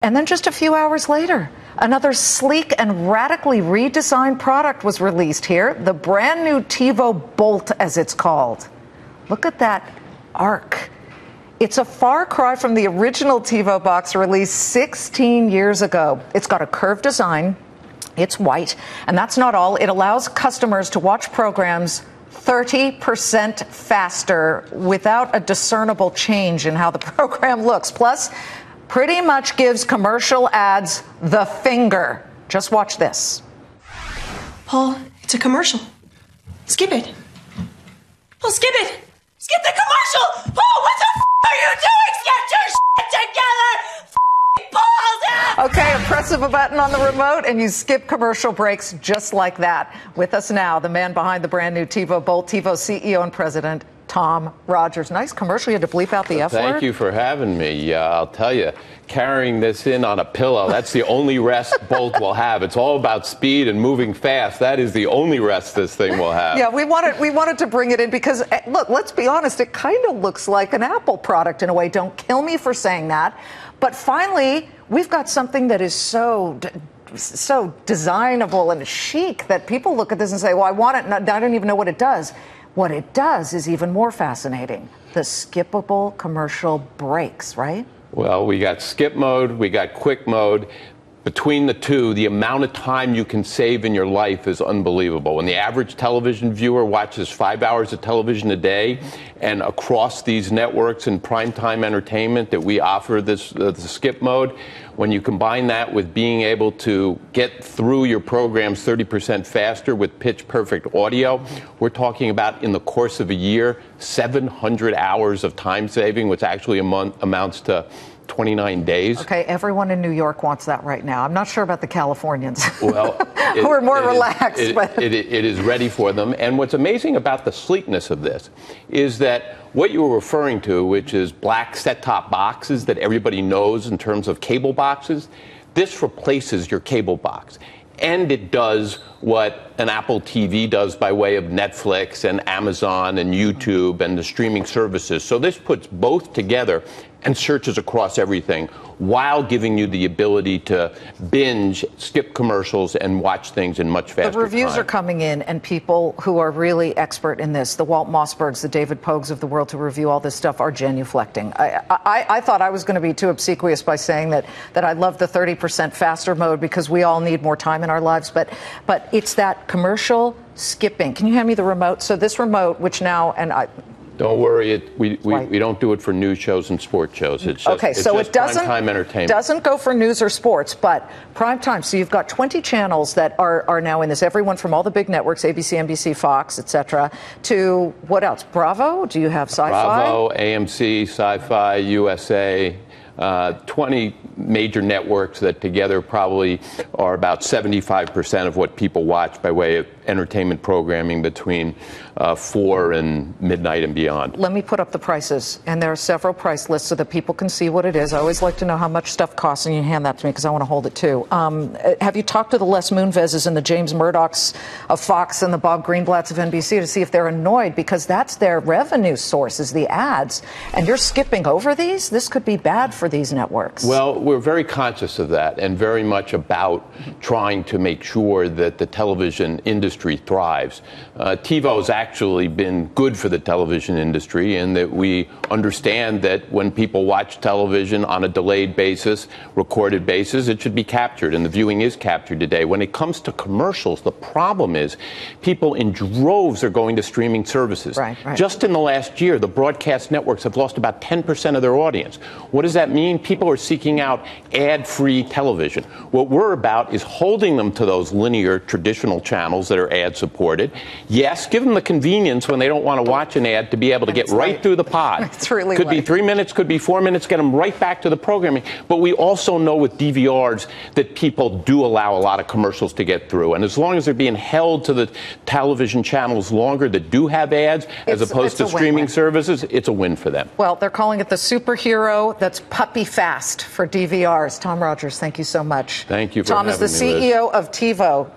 And then just a few hours later, another sleek and radically redesigned product was released here, the brand new TiVo Bolt, as it's called. Look at that arc. It's a far cry from the original TiVo box released 16 years ago. It's got a curved design, it's white, and that's not all. It allows customers to watch programs 30% faster without a discernible change in how the program looks. Plus, pretty much gives commercial ads the finger. Just watch this. Paul, it's a commercial. Skip it. Paul, skip it. Skip the commercial. Paul, what the are you doing? Get your shit together. Paul, okay, press of a button on the remote and you skip commercial breaks just like that. With us now, the man behind the brand new TiVo Bolt, TiVo CEO and President, Tom Rogers. Nice commercial. You had to bleep out the F word. Thank you for having me. I'll tell you, carrying this in on a pillow, that's the only rest Bolt will have. It's all about speed and moving fast. That is the only rest this thing will have. Yeah, we wanted to bring it in because, look, let's be honest, it kind of looks like an Apple product in a way. Don't kill me for saying that. But finally, we've got something that is so designable and chic that people look at this and say, well, I want it, and I don't even know what it does. What it does is even more fascinating. The skippable commercial breaks, right? Well, we got skip mode, we got quick mode. Between the two, the amount of time you can save in your life is unbelievable. When the average television viewer watches 5 hours of television a day, and across these networks and primetime entertainment that we offer this the skip mode, when you combine that with being able to get through your programs 30% faster with pitch-perfect audio, we're talking about, in the course of a year, 700 hours of time saving, which actually amounts to 29 days. Okay, everyone in New York wants that right now. I'm not sure about the Californians. Well, who are more relaxed. It is ready for them. And what's amazing about the sleekness of this is that what you were referring to, which is black set-top boxes that everybody knows in terms of cable boxes, this replaces your cable box. And it does what an Apple TV does by way of Netflix and Amazon and YouTube and the streaming services. So this puts both together and searches across everything while giving you the ability to binge, skip commercials, and watch things in much faster time. The reviews are coming in, and people who are really expert in this, the Walt Mossbergs, the David Pogues of the world to review all this stuff, are genuflecting. I thought I was going to be too obsequious by saying that I love the 30% faster mode because we all need more time in our lives, but it's that commercial skipping. Can you hand me the remote? So this remote, which now, and don't worry, we don't do it for news shows and sports shows. It's just, okay, so it primetime entertainment. Doesn't go for news or sports, but prime time. So you've got 20 channels that are now in this. Everyone from all the big networks, ABC, NBC, Fox, etc., to what else? Bravo? Do you have Sci-Fi? Bravo, AMC, Sci-Fi, USA. 20 major networks that together probably are about 75% of what people watch by way of entertainment programming between 4 and midnight and beyond. Let me put up the prices, and there are several price lists so that people can see what it is. I always like to know how much stuff costs, and you hand that to me because I want to hold it too. Have you talked to the Les Moonveses and the James Murdochs of Fox and the Bob Greenblatts of NBC to see if they're annoyed, because that's their revenue source, is the ads, and you're skipping over these? This could be bad for these networks. Well, we're very conscious of that and very much about trying to make sure that the television industry thrives. TiVo has actually been good for the television industry in that we understand that when people watch television on a delayed basis, recorded basis, it should be captured, and the viewing is captured today. When it comes to commercials, the problem is people in droves are going to streaming services. Right. Just in the last year, the broadcast networks have lost about 10% of their audience. What does that mean? People are seeking out ad-free television. What we're about is holding them to those linear, traditional channels that are ad-supported. Yes, give them the convenience when they don't want to watch an ad to be able to get right through the pod. It's really could be 3 minutes, could be 4 minutes, get them right back to the programming. But we also know with DVRs that people do allow a lot of commercials to get through. And as long as they're being held to the television channels longer that do have ads, as opposed to streaming services, it's a win for them. Well, they're calling it the superhero that's puppy fast for DVRs. Tom Rogers, thank you so much. Thank you for Tom having me, is the CEO of TiVo.